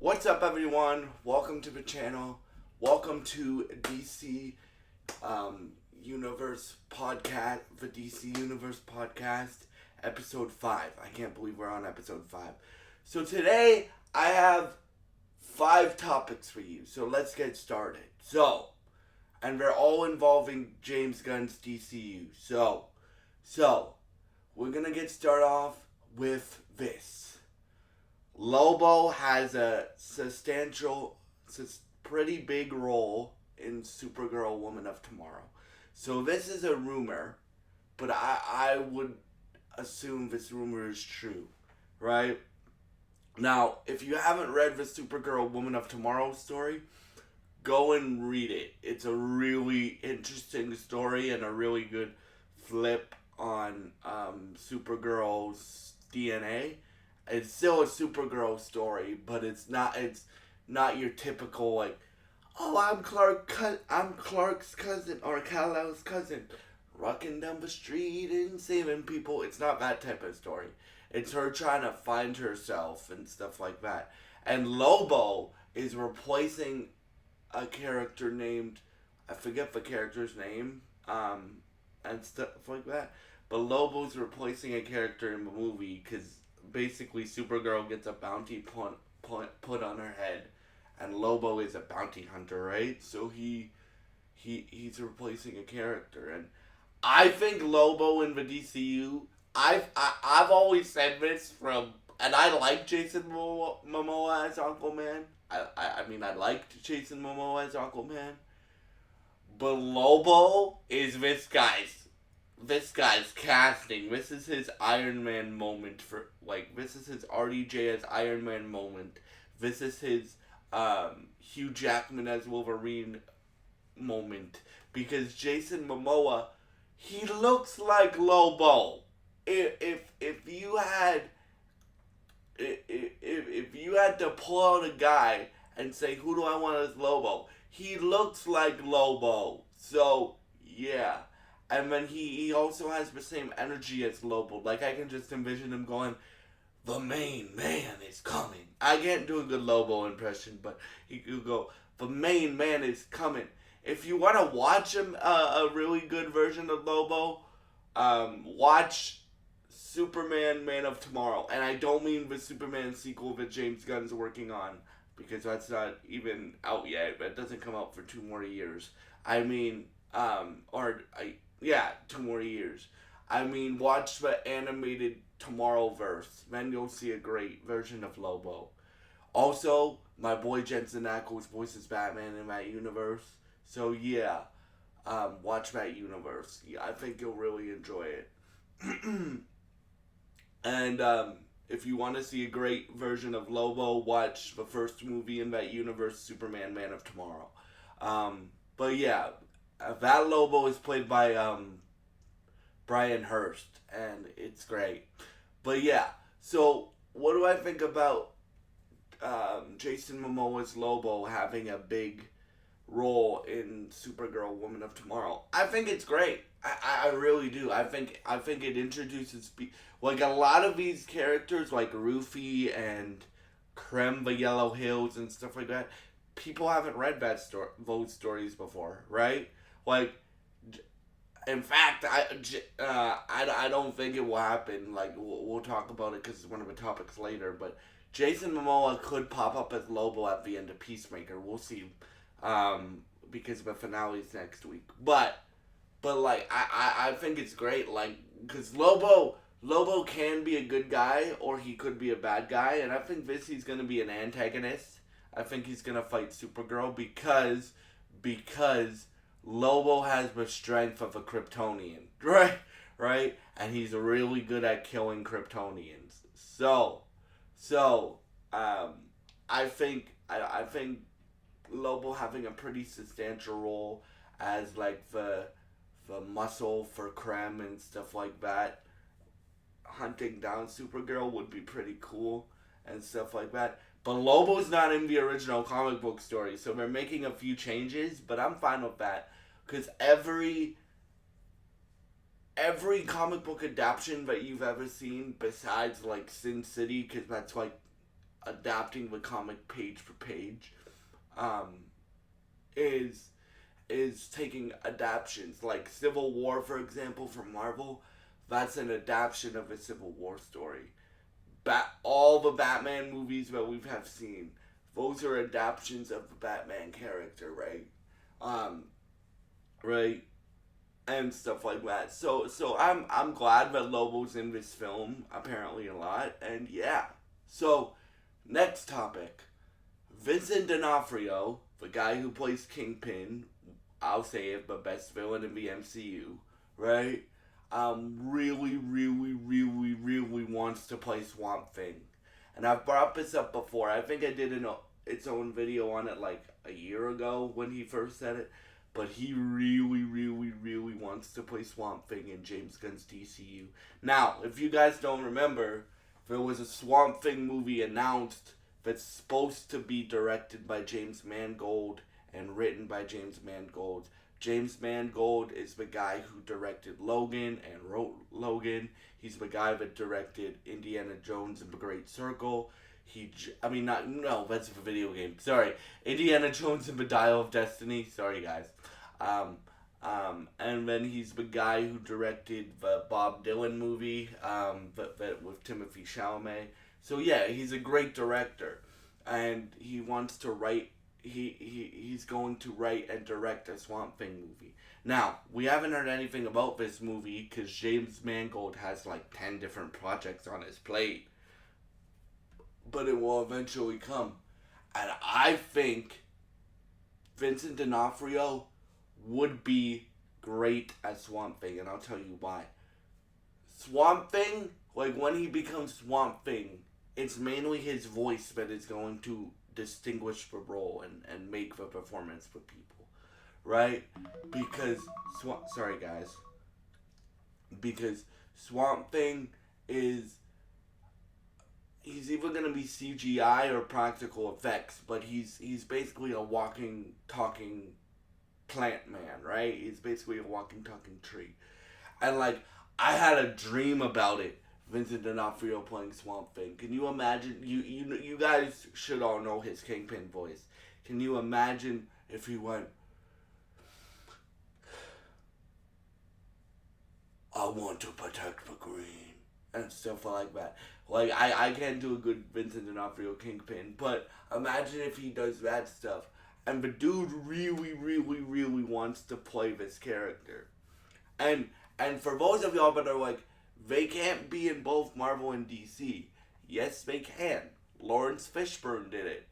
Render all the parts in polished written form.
What's up, everyone? Welcome to the channel. Welcome to DC Universe Podcast, the DC Universe Podcast, episode 5. I can't believe we're on episode 5. So today, I have 5 topics for you. So let's get started. And they're all involving James Gunn's DCU. So we're gonna get started off with this. Lobo has a pretty big role in Supergirl Woman of Tomorrow. So this is a rumor, but I would assume this rumor is true, right? Now, if you haven't read the Supergirl Woman of Tomorrow story, go and read it. It's a really interesting story and a really good flip on Supergirl's DNA. It's still a Supergirl story, but it's not your typical like, oh, I'm Clark's cousin or Kal-El's cousin, rocking down the street and saving people. It's not that type of story. It's her trying to find herself and stuff like that. And Lobo is replacing a character named, I forget the character's name, and stuff like that. But Lobo's replacing a character in the movie because basically Supergirl gets a bounty put on her head, and Lobo is a bounty hunter, right? So he's replacing a character, and I think Lobo in the DCU. I've always said this and I like Jason Momoa as Aquaman. I liked Jason Momoa as Aquaman, but Lobo is this guy's casting. This is his Iron Man moment this is his RDJ as Iron Man moment. This is his Hugh Jackman as Wolverine moment, because Jason Momoa, he looks like Lobo. If you had to pull out a guy and say, who do I want as Lobo, he looks like Lobo. So yeah. And then he also has the same energy as Lobo. Like, I can just envision him going, the main man is coming. I can't do a good Lobo impression, but he could go, the main man is coming. If you want to watch a really good version of Lobo, watch Superman Man of Tomorrow. And I don't mean the Superman sequel that James Gunn's working on, because that's not even out yet. That doesn't come out for 2 more years. I mean, 2 more years. I mean, watch the animated Tomorrowverse. Then you'll see a great version of Lobo. Also, my boy Jensen Ackles voices Batman in that universe. So yeah, watch that universe. Yeah, I think you'll really enjoy it. And if you want to see a great version of Lobo, watch the first movie in that universe, Superman Man of Tomorrow. But yeah, that Lobo is played by Brian Hurst, and it's great. But yeah, so what do I think about Jason Momoa's Lobo having a big role in Supergirl Woman of Tomorrow? I think it's great. I really do. I think it introduces like a lot of these characters, like Rufy and Krem the Yellow Hills and stuff like that. People haven't read those stories before, right? Like, in fact, I don't think it will happen. Like, we'll talk about it because it's one of the topics later. But Jason Momoa could pop up as Lobo at the end of Peacemaker. We'll see, because the finale's next week. But like, I think it's great. Like, because Lobo can be a good guy or he could be a bad guy, and I think he's gonna be an antagonist. I think he's gonna fight Supergirl because Lobo has the strength of a Kryptonian, right, and he's really good at killing Kryptonians. I think Lobo having a pretty substantial role as like the muscle for Krem and stuff like that, hunting down Supergirl would be pretty cool and stuff like that. But Lobo's not in the original comic book story, so they're making a few changes, but I'm fine with that. Because every comic book adaptation that you've ever seen, besides like Sin City, because that's like adapting the comic page for page, um, is taking adaptations like Civil War, for example, from Marvel. That's an adaptation of a Civil War story. All the Batman movies that we have seen, those are adaptations of the Batman character, right? Um, right, and stuff like that. So I'm glad that Lobo's in this film apparently a lot, and yeah. So next topic, Vincent D'Onofrio, the guy who plays Kingpin, I'll say it, the best villain in the MCU, right? Really wants to play Swamp Thing. And I've brought this up before. I think I did its own video on it like a year ago when he first said it. But he really wants to play Swamp Thing in James Gunn's DCU. Now, if you guys don't remember, there was a Swamp Thing movie announced that's supposed to be directed by James Mangold and written by James Mangold. James Mangold is the guy who directed Logan and wrote Logan. He's the guy that directed Indiana Jones and the Great Circle. That's a video game. Sorry, Indiana Jones and the Dial of Destiny. Sorry, guys. And then he's the guy who directed the Bob Dylan movie, that with Timothy Chalamet. So yeah, he's a great director, and he wants to write. He's going to write and direct a Swamp Thing movie. Now, we haven't heard anything about this movie because James Mangold has like 10 different projects on his plate. But it will eventually come. And I think Vincent D'Onofrio would be great as Swamp Thing, and I'll tell you why. Swamp Thing, like when he becomes Swamp Thing, it's mainly his voice that is going to distinguish the role and make the performance for people, right? Because because Swamp Thing he's either gonna be CGI or practical effects, but he's basically a walking, talking plant man, right? He's basically a walking, talking tree, and like I had a dream about it. Vincent D'Onofrio playing Swamp Thing. Can you imagine? You guys should all know his Kingpin voice. Can you imagine if he went, I want to protect the green, and stuff like that. Like, I can't do a good Vincent D'Onofrio Kingpin, but imagine if he does that stuff. And the dude really wants to play this character. And for those of y'all that are like, they can't be in both Marvel and DC. Yes, they can. Lawrence Fishburne did it.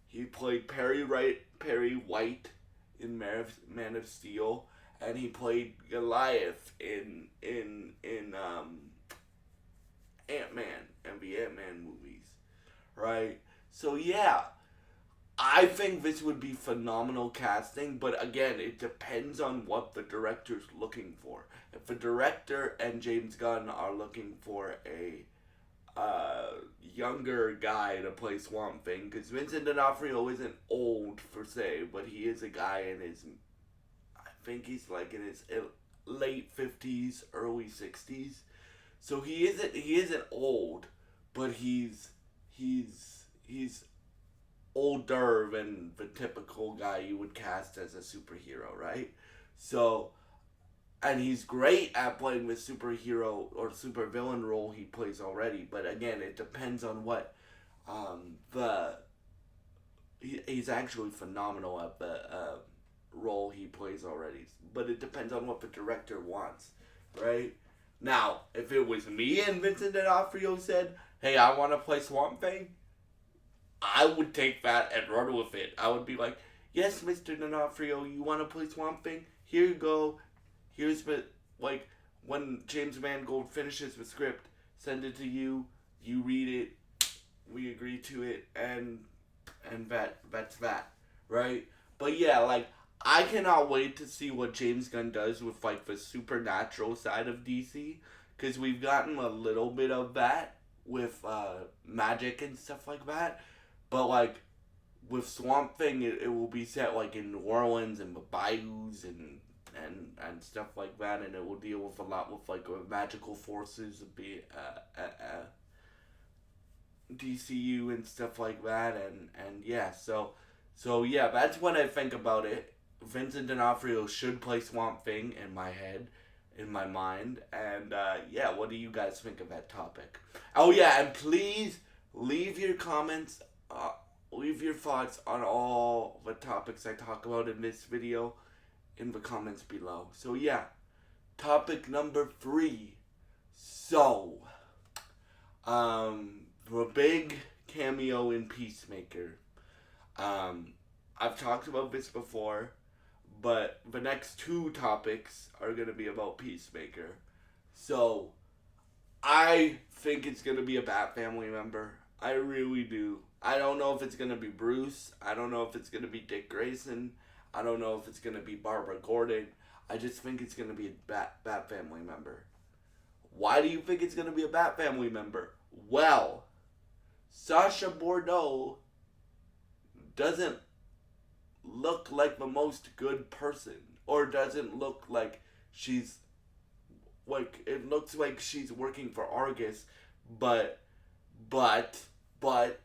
He played Perry White in Man of Steel, and he played Goliath in Ant-Man and the Ant-Man movies, right? So yeah, I think this would be phenomenal casting, but again, it depends on what the director's looking for. If the director and James Gunn are looking for a younger guy to play Swamp Thing, because Vincent D'Onofrio isn't old per se, but he is a guy in his, I think he's like in his late 50s, early 60s. So he isn't old, but he's older than the typical guy you would cast as a superhero, right? So, and he's great at playing the superhero or supervillain role he plays already. But again, it depends on what he's actually phenomenal at the role he plays already. But it depends on what the director wants, right? Now, if it was me and Vincent D'Onofrio said, "Hey, I want to play Swamp Thing," I would take that and run with it. I would be like, "Yes, Mr. D'Onofrio, you want to play Swamp Thing? Here you go. Here's the, like, when James Mangold finishes the script, send it to you, you read it, we agree to it, and that's that, right?" But yeah, like, I cannot wait to see what James Gunn does with, like, the supernatural side of DC, because we've gotten a little bit of that with magic and stuff like that. But, like, with Swamp Thing, it will be set, like, in New Orleans and the bayous and stuff like that, and it will deal with a lot with, like, magical forces, DCU and stuff like that, and yeah, so yeah, that's what I think about it. Vincent D'Onofrio should play Swamp Thing in my head, in my mind, and yeah, what do you guys think of that topic? Oh yeah, and please leave your comments, leave your thoughts on all the topics I talk about in this video in the comments below. So yeah, topic number 3. So, the big cameo in Peacemaker. I've talked about this before, but the next 2 topics are going to be about Peacemaker. So, I think it's going to be a Bat Family member. I really do. I don't know if it's going to be Bruce. I don't know if it's going to be Dick Grayson. I don't know if it's going to be Barbara Gordon. I just think it's going to be a Bat Family member. Why do you think it's going to be a Bat Family member? Well, Sasha Bordeaux doesn't look like the most good person, or doesn't look like she's like, it looks like she's working for Argus, but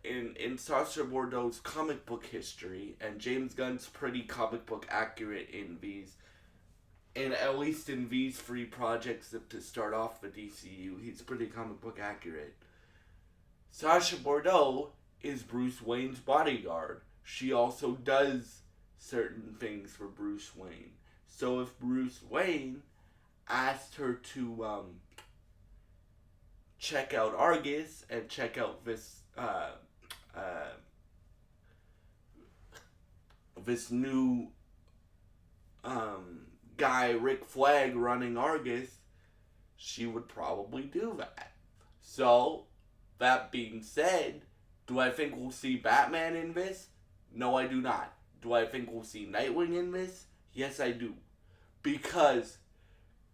in Sasha Bordeaux's comic book history, and James Gunn's pretty comic book accurate in these, and at least in these 3 projects to start off the DCU, he's pretty comic book accurate. Sasha Bordeaux is Bruce Wayne's bodyguard. She also does certain things for Bruce Wayne. So if Bruce Wayne asked her to check out Argus and check out this this new guy, Rick Flag, running Argus, she would probably do that. So, that being said, do I think we'll see Batman in this? No, I do not. Do I think we'll see Nightwing in this? Yes, I do. Because,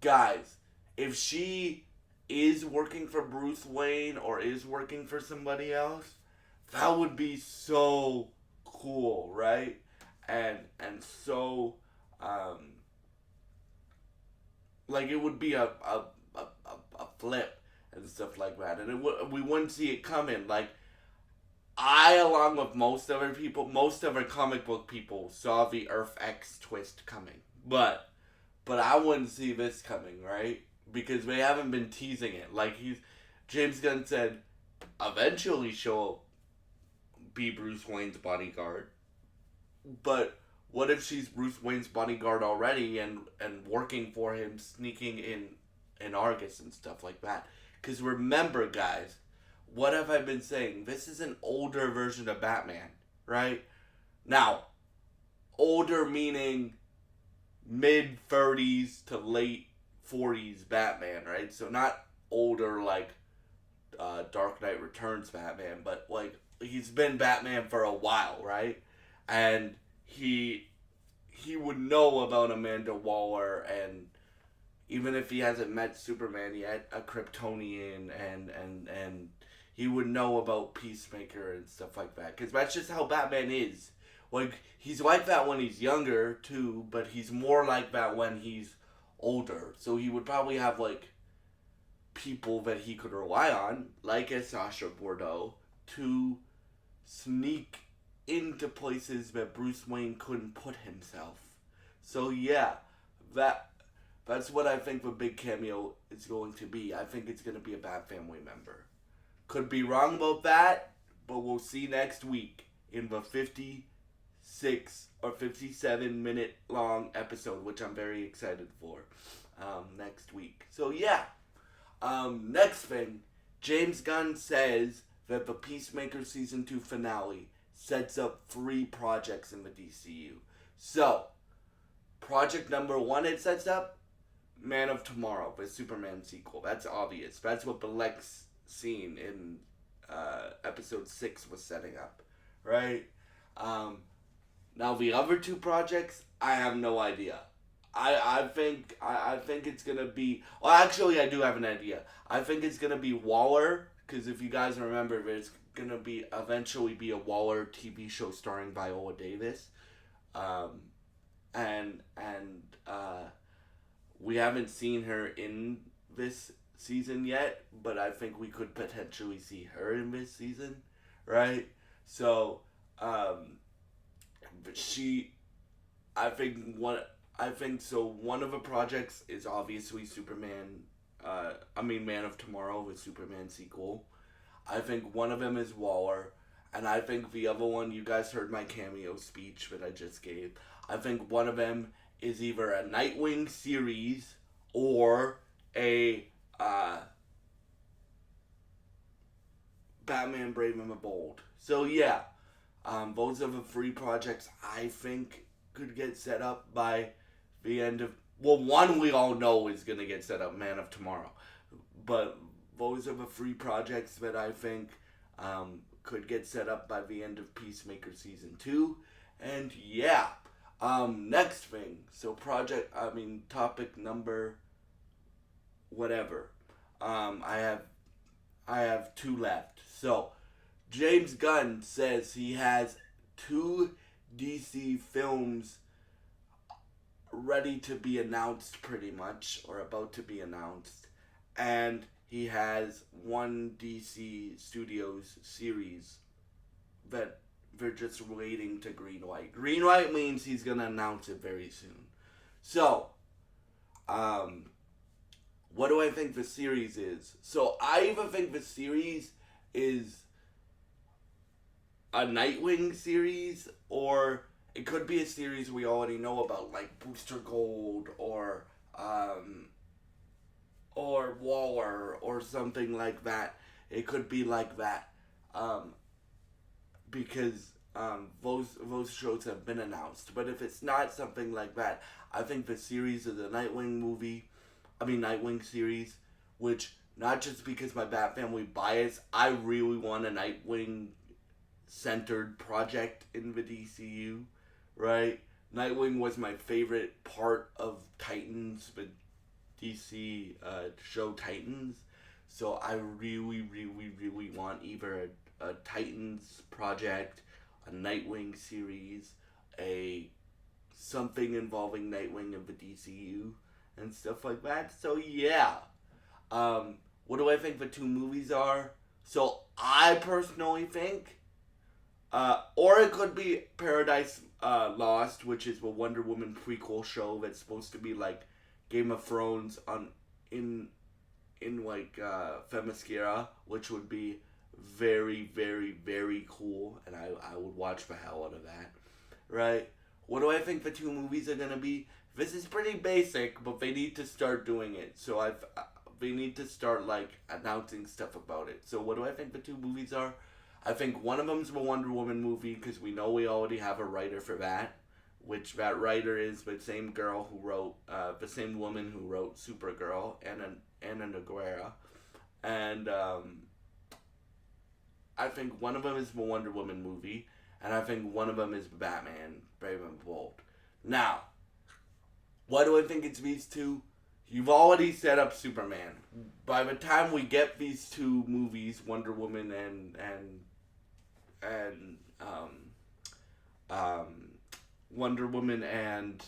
guys, if she is working for Bruce Wayne or is working for somebody else, that would be so cool, right? And so, like, it would be a flip and stuff like that, and we wouldn't see it coming. Like, I, along with most other comic book people, saw the Earth X twist coming, but I wouldn't see this coming, right? Because they haven't been teasing it. Like, James Gunn said, eventually she'll be Bruce Wayne's bodyguard, but what if she's Bruce Wayne's bodyguard already and working for him, sneaking in Argus and stuff like that? Because remember, guys, what have I been saying? This is an older version of Batman, right? Now, older meaning mid-30s to late 40s Batman, right? So not older like Dark Knight Returns Batman, but like he's been Batman for a while, right? And he would know about Amanda Waller, and even if he hasn't met Superman yet, a Kryptonian, and he would know about Peacemaker and stuff like that. Because that's just how Batman is. Like, he's like that when he's younger, too, but he's more like that when he's older. So he would probably have, like, people that he could rely on, like a Sasha Bordeaux, to sneak into places that Bruce Wayne couldn't put himself. So yeah, that's what I think the big cameo is going to be. I think it's going to be a Bat Family member. Could be wrong about that, but we'll see next week in the 56 or 57 minute long episode, which I'm very excited for next week. So yeah, next thing, James Gunn says that the Peacemaker Season 2 finale sets up 3 projects in the DCU. So, project number 1 it sets up, Man of Tomorrow, the Superman sequel. That's obvious. That's what the Lex scene in episode 6 was setting up, right? Now the other 2 projects, I have no idea. I think it's gonna be. Well, actually, I do have an idea. I think it's gonna be Waller, because if you guys remember, there's gonna be eventually be a Waller TV show starring Viola Davis, and we haven't seen her in this season yet, but I think we could potentially see her in this season, right? So, but she, I think one, I think so. One of the projects is obviously Superman. Man of Tomorrow, the Superman sequel. I think one of them is Waller, and I think the other one, you guys heard my cameo speech that I just gave. I think one of them is either a Nightwing series or a Batman Brave and the Bold. So yeah, those are the three projects I think could get set up by the end of. Well, one we all know is gonna get set up, Man of Tomorrow, but those are the three projects that I think could get set up by the end of Peacemaker season 2, and yeah. Next thing. So topic number whatever. I have two left. So James Gunn says he has two DC films ready to be announced, pretty much, or about to be announced, and he has one DC Studios series that they're just waiting to greenlight. Greenlight means he's gonna announce it very soon. So, what do I think the series is? So I even think the series is a Nightwing series, or it could be a series we already know about, like Booster Gold or Waller or something like that. It could be like that, because those shows have been announced. But if it's not something like that, I think the series is a Nightwing series, which, not just because my Bat Family bias, I really want a Nightwing centered project in the DCU, right? Nightwing was my favorite part of Titans, the DC show Titans. So I really, really, really want either a Titans project, a Nightwing series, a something involving Nightwing in the DCU, and stuff like that. So yeah. What do I think the two movies are? So I personally think, or it could be Paradise Lost, which is the Wonder Woman prequel show that's supposed to be like Game of Thrones in like Themyscira, which would be very, very, very cool, and I would watch the hell out of that, right? What do I think the two movies are gonna be? This is pretty basic, but they need to start doing it. So they need to start like announcing stuff about it. So what do I think the two movies are? I think one of them's the Wonder Woman movie, because we know we already have a writer for that, which that writer is the same girl who wrote, the same woman who wrote Supergirl, Anna Noguera, and I think one of them is the Wonder Woman movie, and I think one of them is Batman, Brave and Bold. Now, why do I think it's these two? You've already set up Superman. By the time we get these two movies, Wonder Woman and Wonder Woman and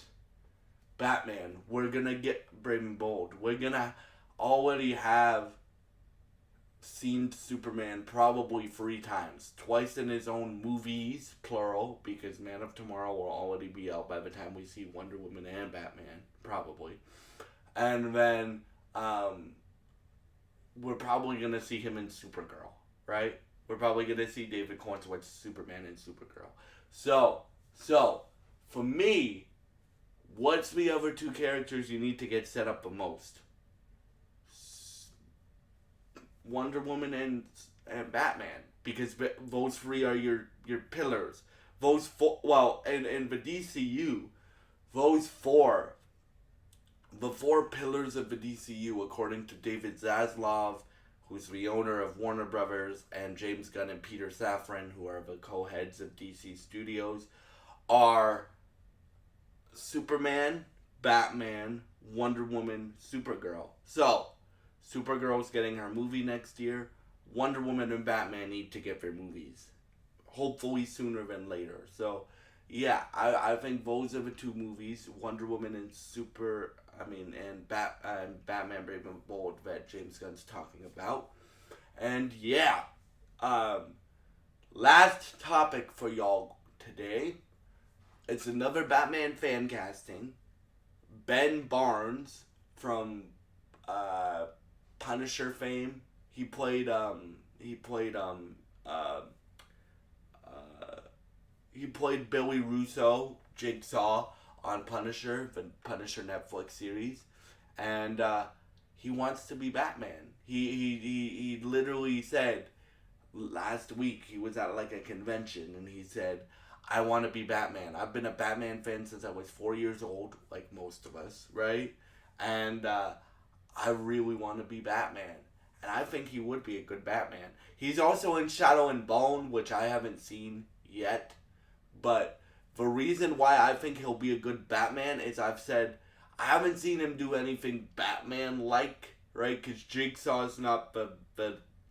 Batman, we're gonna get Brave and Bold. We're gonna already have seen Superman probably 3 times. Twice in his own movies, plural, because Man of Tomorrow will already be out by the time we see Wonder Woman and Batman, probably. And then we're probably going to see him in Supergirl, right? We're probably going to see David Cornsworth's Superman in Supergirl. So, for me, what's the other two characters you need to get set up the most? Wonder Woman and Batman, because those three are your pillars. Those four, well, in the DCU, those four, the four pillars of the DCU, according to David Zaslav, who's the owner of Warner Brothers, and James Gunn and Peter Safran, who are the co-heads of DC Studios, are Superman, Batman, Wonder Woman, Supergirl. So, Supergirl's getting her movie next year. Wonder Woman and Batman need to get their movies, hopefully sooner than later. So, yeah, I think those are the two movies, Wonder Woman and and Batman Brave and Bold that James Gunn's talking about. And yeah, last topic for y'all today. It's another Batman fan casting. Ben Barnes from Punisher fame. He played uh, he played Billy Russo, Jigsaw, on Punisher, the Punisher Netflix series, and he wants to be Batman. He literally said last week he was at like a convention and he said, "I want to be Batman. I've been a Batman fan since I was 4 years old, like most of us, right? And I really want to be Batman." And I think he would be a good Batman. He's also in Shadow and Bone, which I haven't seen yet. But the reason why I think he'll be a good Batman is I've said I haven't seen him do anything Batman-like, right? Because Jigsaw's not the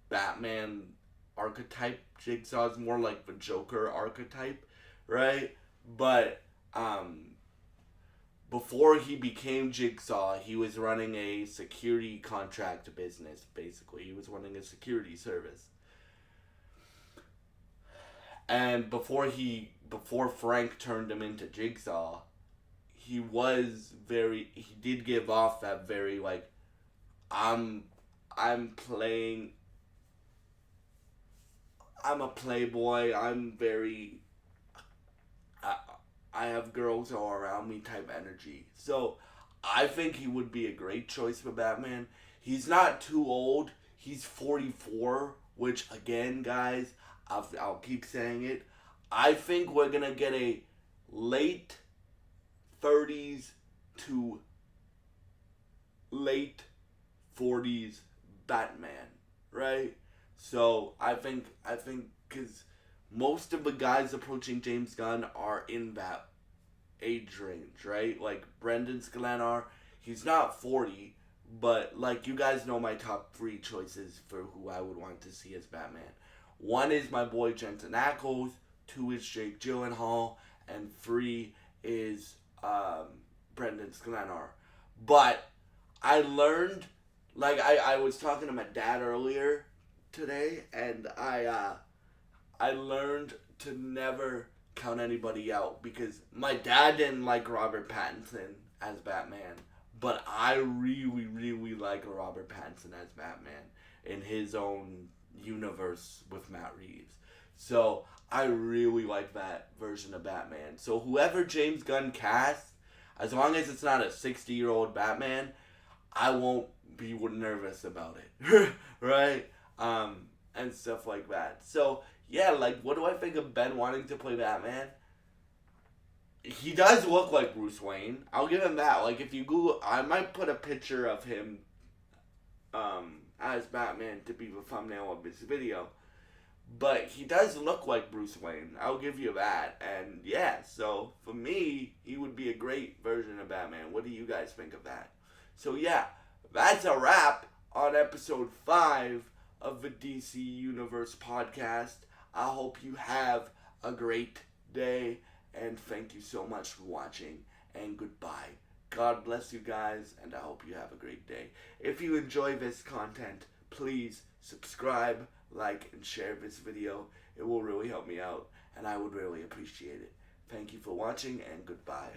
Batman archetype. Jigsaw's more like the Joker archetype, right? But before he became Jigsaw, he was running a security contract business, basically. He was running a security service. And before Frank turned him into Jigsaw, he did give off that very like I'm playing I'm a playboy, I have girls all around me type energy. So I think he would be a great choice for Batman. He's not too old. He's 44, which again, guys, I'll keep saying it. I think we're going to get a late 30s to late 40s Batman, right? So I think because most of the guys approaching James Gunn are in that age range, right? Like Brendan Sklenar, he's not 40, but like you guys know my top 3 choices for who I would want to see as Batman. 1 is my boy Jensen Ackles, 2 is Jake Gyllenhaal, and 3 is Brendan Sklenar. But I learned, like I was talking to my dad earlier today, and I learned to never count anybody out because my dad didn't like Robert Pattinson as Batman, but I really, really like Robert Pattinson as Batman in his own universe with Matt Reeves. So I really like that version of Batman. So whoever James Gunn casts, as long as it's not a 60-year-old Batman, I won't be nervous about it, right? And stuff like that. So yeah, like, what do I think of Ben wanting to play Batman? He does look like Bruce Wayne. I'll give him that. Like, if you Google, I might put a picture of him as Batman to be the thumbnail of this video. But he does look like Bruce Wayne. I'll give you that. And yeah, so for me, he would be a great version of Batman. What do you guys think of that? So yeah, that's a wrap on episode 5 of the DC Universe podcast. I hope you have a great day, and thank you so much for watching, and goodbye. God bless you guys, and I hope you have a great day. If you enjoy this content, please subscribe, like, and share this video. It will really help me out, and I would really appreciate it. Thank you for watching, and goodbye.